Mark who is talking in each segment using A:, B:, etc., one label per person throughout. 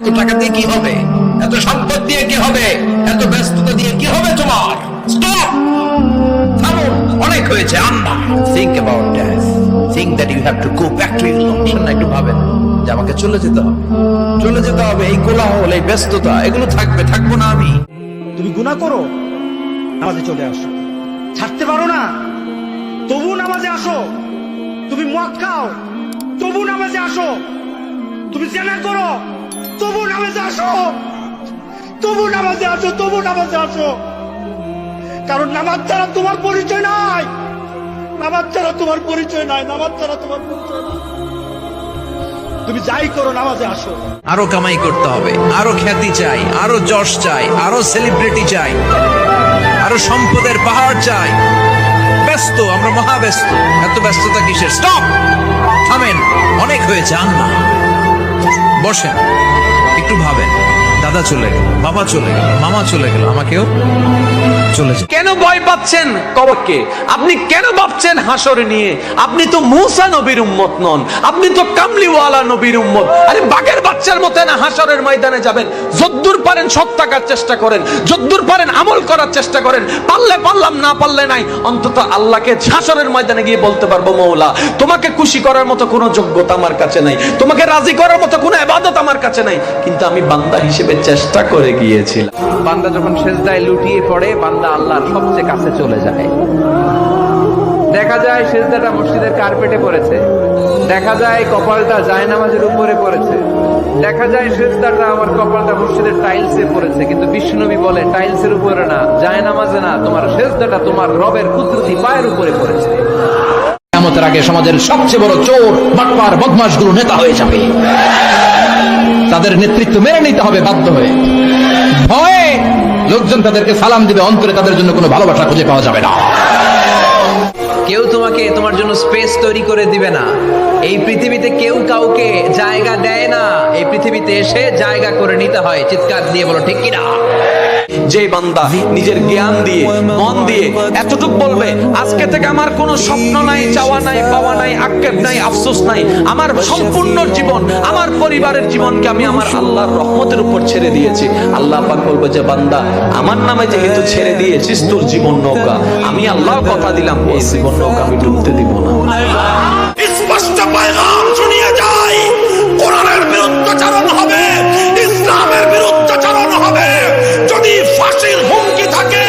A: এত টাকা দিয়ে কি হবে, এত সম্পদ দিয়ে কি হবে, এত ব্যস্ততা দিয়ে কি হবে তোমার? স্টপ, থামো, অনেক হয়েছে। আম্মা, think about death, think that you have to go back to your location. একটু ভাবেন যে আমাকে চলে যেতে হবে, চলে যেতে হবে। এই কোলাহল, এই ব্যস্ততা, এগুলো থাকবে, থাকবো না আমি।
B: তুমি গুনাহ করো, নামাজে চলে আসো। ছাড়তে পারো না, তবু নামাজে আসো। তুমি মদ খাও, তবু নামাজে আসো। তুমি জেনা করো, তবু নামাজে আসো। তবু নামাজে আসো, তবু নামাজে আসো। কারণ নামাজ ছাড়া তোমার পরিচয় নাই। নামাজ ছাড়া তোমার পরিচয় নাই। নামাজ ছাড়া তোমার পরিচয় নাই। তুমি যাই করো, নামাজে আসো।
A: আরো কামাই করতে হবে, আরো খ্যাতি চাই, আরো যশ চাই, আরো সেলিব্রিটি চাই, আরো সম্পদের পাহাড় চাই। ব্যস্ত, আমরা মহাব্যস্ত। এত ব্যস্ততা কিসের? স্টপ, থামেন, অনেক হয়েছে। আম্মা, বসেন, একটু ভাবেন। দাদা চলে গেল, বাবা চলে গেল, মামা চলে গেল, আমাকেও চলে যায়।
C: কেন ভয় পাচ্ছেন কবরকে? আপনি কেন ভাবছেন হাসর নিয়ে? আপনি তো মূসা নবীর উম্মত নন, আপনি তো কামলিওয়ালা নবীর উম্মত। আরে বাঘের বাচ্চার মতো না হাসরের ময়দানে যাবেন। যদ্দূর পারেন সৎ থাকার চেষ্টা করেন, যদ্দূর পারেন আমল করার চেষ্টা করেন। পারলে পারলাম, না পারলে নাই। অন্তত আল্লাহকে হাসরের ময়দানে গিয়ে বলতে পারবো, মওলা তোমাকে খুশি করার মতো কোনো যোগ্যতা আমার কাছে নাই, তোমাকে রাজি করার মতো কোনো ইবাদত আমার কাছে নাই, কিন্তু আমি বান্দা হিসেবে চেষ্টা করে গিয়েছিলাম। বান্দা যখন সেজদায় লুটিয়ে পড়ে, বান্দা আল্লাহর সবচেয়ে কাছে চলে যায়। দেখা যায় সেজদাটা মসজিদের কার্পেটে পড়েছে, দেখা যায় কপালটা জায়নামাজের উপরে পড়েছে, দেখা যায় সেজদাটা আমার কপালটা মসজিদের টাইলসে পড়েছে। কিন্তু বিশ্বনবী বলে, টাইলসের উপরে না, জায়নামাজে না, তোমার সেজদাটা তোমার রবের কুদরতি পায়ের উপরে পড়েছে।
A: কিয়ামতের আগে সমাজের সবচেয়ে বড় চোর, বাটপার, বদমাশগুলো নেতা হয়ে যাবে। তাদের নেতৃত্ব মেনে নিতে হবে বাধ্য হয়ে। ভয়ে লোকজন তাদেরকে সালাম দিবে, অন্তরে তাদের জন্য কোনো ভালোবাসা খুঁজে পাওয়া যাবে না। কেউ তোমাকে তোমার জন্য স্পেস তৈরি করে দিবে না। এই পৃথিবীতে কেউ কাউকে জায়গা দেয় না। এই পৃথিবীতে এসে জায়গা করে নিতে হয়। চিৎকার দিয়ে বলো ঠিক কিনা?
C: যে বান্দা নিজের জ্ঞান দিয়ে, মন দিয়ে এতটুকু বলবে, আজকে থেকে আমার কোনো স্বপ্ন নাই, চাওয়া নাই, পাওয়া নাই, আক্ষেপ নাই, আফসোস নাই, আমার সম্পূর্ণ জীবন, আমার পরিবারের জীবনকে আমি আমার আল্লাহর রহমতের উপর ছেড়ে দিয়েছি। আল্লাহ পাক বলবে যে বান্দা, আমার নামে যেহেতু ছেড়ে দিয়েছিস তোর জীবন নৌকা, আমি আল্লাহ কথা দিলাম এই জীবন নৌকা আমি ডুবতে দিব না।
D: স্পষ্ট পয়গাম শুনিয়ে যায়, কোরআনের বিরুদ্ধাচরণ হবে, ইসলামের বিরুদ্ধাচরণ হবে। যদি ফাঁসির হুমকি থাকে,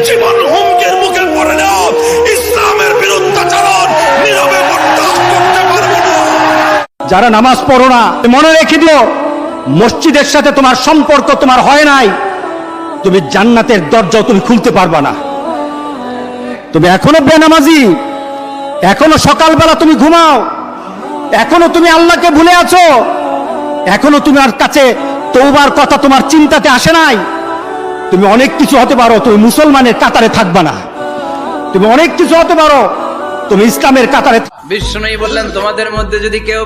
D: জীবন হুমকির মুখে পড়লেও ইসলামের বিরুদ্ধাচরণ নীরবে বরদাস্ত করতে পারবে না।
B: যারা নামাজ পড়ো না, মনে রেখে দিও, মসজিদের সাথে তোমার সম্পর্ক তোমার হয় নাই, তুমি জান্নাতের দরজাও তুমি খুলতে পারবা না। তুমি এখনো বেনামাজি, এখনো সকালবেলা তুমি ঘুমাও, এখনো তুমি আল্লাহকে ভুলে আছো, এখনো তোমার কাছে তওবার কথা তোমার চিন্তাতে আসে নাই। তুমি অনেক কিছু হতে পারো, তুমি মুসলমানের কাতারে থাকবা না। তুমি অনেক কিছু হতে পারো, তুমি ইসলামের কাতারে।
C: বিষ্ণুই বললেন, তোমাদের মধ্যে যদি কেউ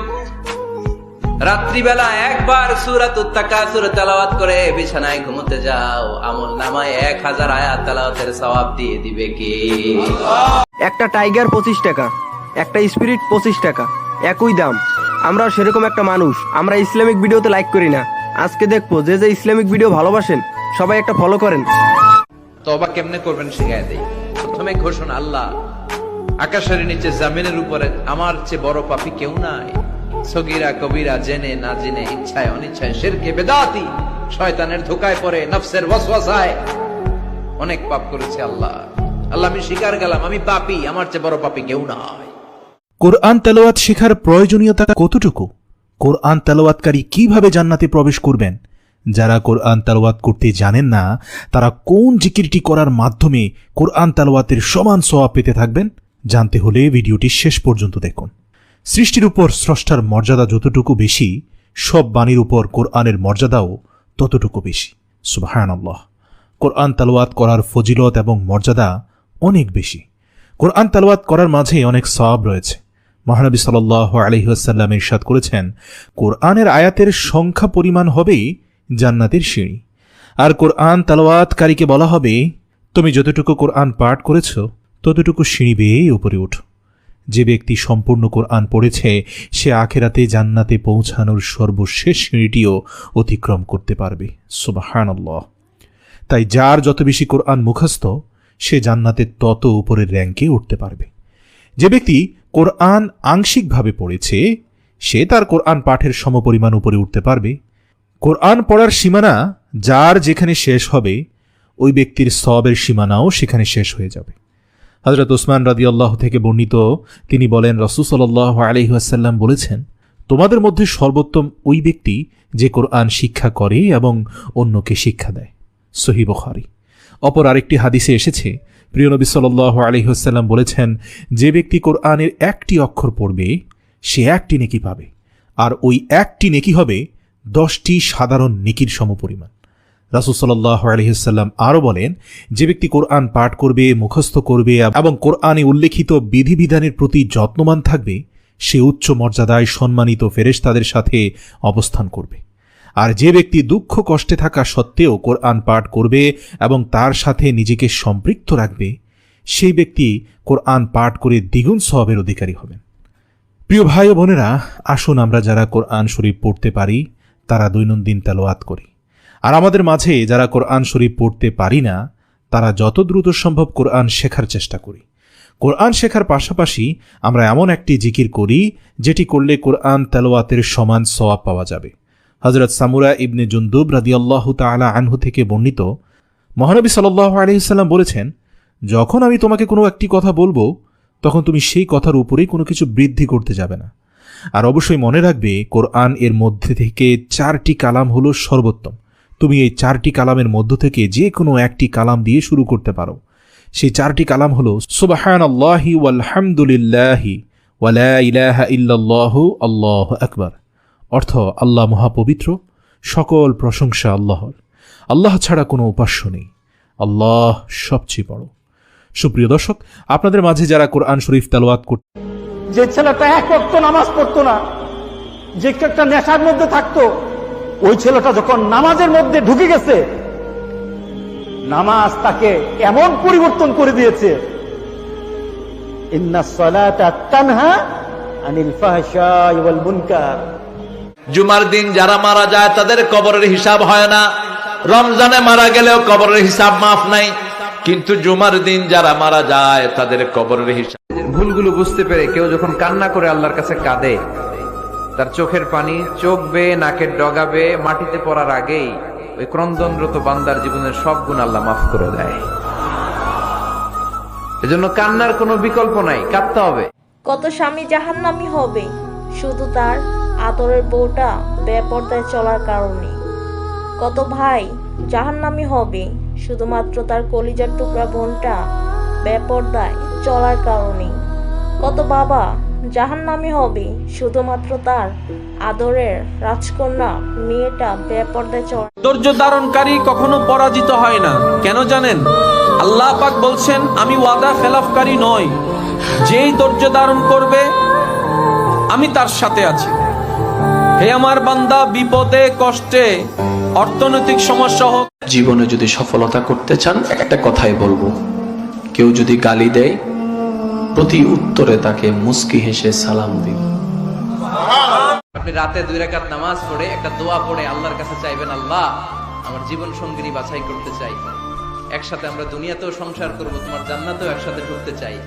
C: রাত্রিবেলা একবার সূরাতুত তাকাসুর তেলাওয়াত করে বিছানায় ঘুমোতে যাও, আমল নামায় 1000 আয়াত তেলাওয়াতের সওয়াব দিয়ে দিবে কে?
E: একটা টাইগার 25 টাকা, একটা স্পিরিট 25 টাকা, একই দাম। আমরা সেরকম একটা মানুষ, আমরা ইসলামিক ভিডিওতে লাইক করি না। আজকে দেখবো যে যে ইসলামিক ভিডিও ভালোবাসেন সবাই একটা ফলো করেন।
C: তওবা কেমনে করবেন শিখায় দেই। প্রথমে ঘোষণা, আল্লাহ আকাশের নিচে জমিনের উপরে আমার চেয়ে বড় পাপী কেউ নাই। সগীরা কবিরা, জেনে না জেনে, ইচ্ছায় অনিচ্ছায়, শিরকে বেদাতি, শয়তানের ধোকায় পড়ে, নফসের ওয়াসওয়াসায় অনেক পাপ করেছে। আল্লাহ আল্লাহ আমি স্বীকার গেলাম, আমি পাপী, আমার চেয়ে বড় পাপী কেউ নাই।
F: কোরআন তেলাওয়াত শেখার প্রয়োজনীয়তা কতটুকু? কোরআন তেলাওয়াতকারী কিভাবে জান্নাতে প্রবেশ করবেন? যারা কোরআন তেলাওয়াত করতে জানেন না, তারা কোন জিকিরটি করার মাধ্যমে কোরআন তেলাওয়াতের সমান সওয়াব পেতে থাকবেন? জানতে হলে ভিডিওটি শেষ পর্যন্ত দেখুন। সৃষ্টির উপর স্রষ্টার মর্যাদা যতটুকু বেশি, সব বাণীর উপর কোরআনের মর্যাদাও ততটুকু বেশি। সুবহানাল্লাহ। কোরআন তেলাওয়াত করার ফজিলত এবং মর্যাদা অনেক বেশি। কোরআন তেলাওয়াত করার মাঝে অনেক সওয়াব রয়েছে। মহানবী সাল্লাল্লাহু আলাইহি ওয়াসাল্লাম ইরশাদ করেছেন, কোরআনের আয়াতের সংখ্যা পরিমাণ হবেই জান্নাতের সিঁড়ি। আর কোরআন তেলাওয়াতকারীকে বলা হবে, তুমি যতটুকু কোরআন পাঠ করেছ ততটুকু সিঁড়ি বেয়ে উপরে ওঠো। যে ব্যক্তি সম্পূর্ণ কোরআন পড়েছে সে আখেরাতে জান্নাতে পৌঁছানোর সর্বশেষ সিঁড়িটিও অতিক্রম করতে পারবে। সুবহানাল্লাহ। তাই যার যত বেশি কোরআন মুখস্থ সে জান্নাতে তত উপরের র্যাঙ্কে উঠতে পারবে। যে ব্যক্তি কোরআন আংশিকভাবে পড়েছে সে তার কোরআন পাঠের সমপরিমাণ উপরে উঠতে পারবে। কোরআন পড়ার সীমানা যার যেখানে শেষ হবে ওই ব্যক্তির সওয়াবের সীমানাও সেখানে শেষ হয়ে যাবে। হযরত উসমান রাদিয়াল্লাহু থেকে বর্ণিত, তিনি বলেন, রাসূল সাল্লাল্লাহু আলাইহি ওয়াসাল্লাম বলেছেন, তোমাদের মধ্যে সর্বোত্তম ওই ব্যক্তি যে কোরআন শিক্ষা করে এবং অন্যকে শিক্ষা দেয়। সহিহ বুখারী। অপর আরেকটি হাদিসে এসেছে, প্রিয় নবী সাল্লাল্লাহু আলাইহি ওয়াসাল্লাম বলেছেন, যে ব্যক্তি কোরআনের একটি অক্ষর পড়বে সে একটি নেকি পাবে, আর ওই একটি নেকি হবে 10টি সাধারণ নেকির সমপরিমাণ। রাসূল সাল্লাল্লাহু আলাইহি ওয়াসাল্লাম আরও বলেন, যে ব্যক্তি কোরআন পাঠ করবে, মুখস্থ করবে এবং কোরআনে উল্লেখিত বিধিবিধানের প্রতি যত্নবান থাকবে সে উচ্চ মর্যাদায় সম্মানিত ফেরেশতাদের সাথে অবস্থান করবে। আর যে ব্যক্তি দুঃখ কষ্টে থাকা সত্ত্বেও কোরআন পাঠ করবে এবং তার সাথে নিজেকে সম্পৃক্ত রাখবে সেই ব্যক্তি কোরআন পাঠ করে দ্বিগুণ সওয়াবের অধিকারী হবেন। প্রিয় ভাই ও বোনেরা, আসুন আমরা যারা কোরআন শরীফ পড়তে পারি তারা দৈনন্দিন তেলাওয়াত করি, আর আমাদের মাঝে যারা কোরআন শরীফ পড়তে পারি না তারা যত দ্রুত সম্ভব কোরআন শেখার চেষ্টা করি। কোরআন শেখার পাশাপাশি আমরা এমন একটি জিকির করি যেটি করলে কোরআন তেলাওয়াতের সমান সওয়াব পাওয়া যাবে। হযরত সামুরা ইবনে জুনদুব রাদিয়াল্লাহু তাআলা আনহু থেকে বর্ণিত, মহানবী সাল্লাল্লাহু আলাইহি সাল্লাম বলেছেন, যখন আমি তোমাকে কোনো একটি কথা বলবো তখন তুমি সেই কথার উপরেই কোনো কিছু বৃদ্ধি করতে যাবে না। আর অবশ্যই মনে রাখবে কোরআন এর মধ্যে থেকে 4টি কালাম হলো সর্বোত্তম। তুমি এই 4টি কালামের মধ্য থেকে যে কোনো একটি কালাম দিয়ে শুরু করতে পারো। সেই 4টি কালাম হলো সুবহানাল্লাহি ওয়ালহামদুলিল্লাহি ওয়া লা ইলাহা ইল্লাল্লাহু আল্লাহু আকবার। অর্থ, আল্লাহ মহাপবিত্র, সকল প্রশংসা আল্লাহর, আল্লাহ ছাড়া কোনো উপাস্য নেই, আল্লাহ সবচেয়ে বড়। সুপ্রিয় দর্শক, আপনাদের মাঝে যারা কোরআন শরীফ তেলাওয়াত করতে,
B: যে ছেলেটা এক ওয়াক্ত নামাজ পড়তো না, যে একটা নেশার মধ্যে থাকতো, ওই ছেলেটা যখন নামাজের মধ্যে ঢুকে গেছে নামাজ তাকে এমন পরিবর্তন করে দিয়েছে, ইন্নাস সালাতা তানহা আনিল ফাহশাই ওয়াল মুনকার।
C: জুমার দিন যারা মারা যায় তাদের কবরের হিসাব হয় না, রমজানে মারা গেলেও কবরের হিসাব মাফ নাই, কিন্তু জুমার দিন যারা মারা যায় তাদের কবরের হিসাব।
A: ভুলগুলো বুঝতে পেরে কেউ যখন কান্না করে আল্লাহর কাছে কাঁদে, তার চোখের পানি চোখ বেয়ে নাকের ডগা বেয়ে মাটিতে পড়ার আগেই ওই ক্রন্দনরত বান্দার জীবনের সব গুণ আল্লাহ মাফ করে দেয়। এজন্য কান্নার কোনো বিকল্প নাই, কাঁদতে হবে।
G: কত স্বামী জাহান্নামী হবে শুধু তার আদরের বউটা বেপরদায় চলার কারণে। কত ভাই জাহান্নামী হবে শুধুমাত্র তার কলিজার টুকরা বোনটা বেপরদায় চলার কারণে। কত বাবা জাহান্নামী হবে শুধুমাত্র তার আদরের রাজকন্যা মেয়েটা বেপরদায় চলার।
C: ধৈর্য ধারণকারী কখনো পরাজিত হয় না। কেন জানেন? আল্লাহ পাক বলছেন, আমি ওয়াদা খেলাফকারী নই, যেই ধৈর্য ধারণ করবে আমি তার সাথে আছি। হে আমার বান্দা, বিপদে কষ্টে অর্থনৈতিক সমস্যা হোক, জীবনে যদি সফলতা করতে চান একটা কথাই বলবো, কেউ যদি গালি দেয় প্রতি উত্তরে তাকে মুস্কি হেসে সালাম দিন।
A: আপনি রাতে 2 রাকাত নামাজ পড়ে একটা দোয়া পড়ে আল্লাহর কাছে চাইবেন, আল্লাহ আমার জীবন সঙ্গিনী বাছাই করতে চাই, একসাথে আমরা দুনিয়াতেও সংসার করব, তোমার জান্নাতেও একসাথে ঢুকতে চাই।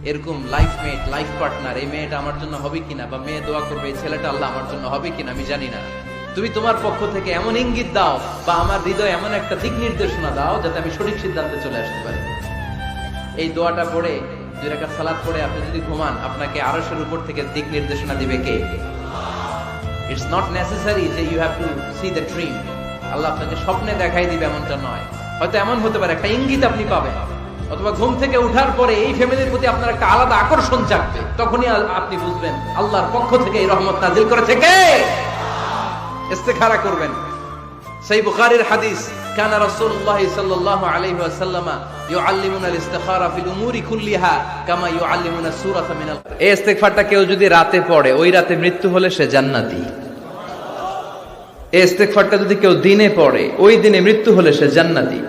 A: এরকম লাইফ মেট, লাইফ পার্টনার, এই মেয়েটা আমার জন্য হবে কিনা, বা মেয়ে দোয়া করবে এই ছেলেটা আল্লাহ আমার জন্য হবে কিনা আমি জানি না, তুমি তোমার পক্ষ থেকে এমন ইঙ্গিত দাও বা আমার হৃদয় এমন একটা দিক নির্দেশনা দাও যাতে আমি সঠিক সিদ্ধান্তে চলে আসতে পারি। এই দোয়াটা পড়ে 2 রাকাত সালাত পড়ে আপনি যদি ঘুমান, আপনাকে আরশের উপর থেকে দিক নির্দেশনা দিবে কে? ইটস নট নেসেসারি যে you have to see the dream. Allah আপনাকে স্বপ্নে দেখাই দিবে এমনটা নয়, হয়তো এমন হতে পারে একটা ইঙ্গিত আপনি পাবেন, অথবা ঘুম থেকে ওঠার পরে এই ফ্যামিলির প্রতি আপনার একটা আলাদা আকর্ষণ জাগবে, তখনই আপনি বুঝবেন আল্লাহর পক্ষ থেকে এই রহমত নাযিল করেছে কে। ইস্তেখারা করবেন। সেই বুখারীর হাদিস, কানা রাসূলুল্লাহ সাল্লাল্লাহু আলাইহি ওয়াসাল্লাম ইউআল্লিমুনা আল-ইস্তিখারা ফিল উমুরি কুল্লিহা কামা ইউআল্লিমুনা সূরাতা মিনাল। এই ইস্তেগফারটা কেউ যদি রাতে পড়ে, ওই রাতে মৃত্যু হলে সে জান্নাতি। এই ইস্তেগফারটা যদি কেউ দিনে পড়ে, ওই দিনে মৃত্যু হলে সে জান্নাতি।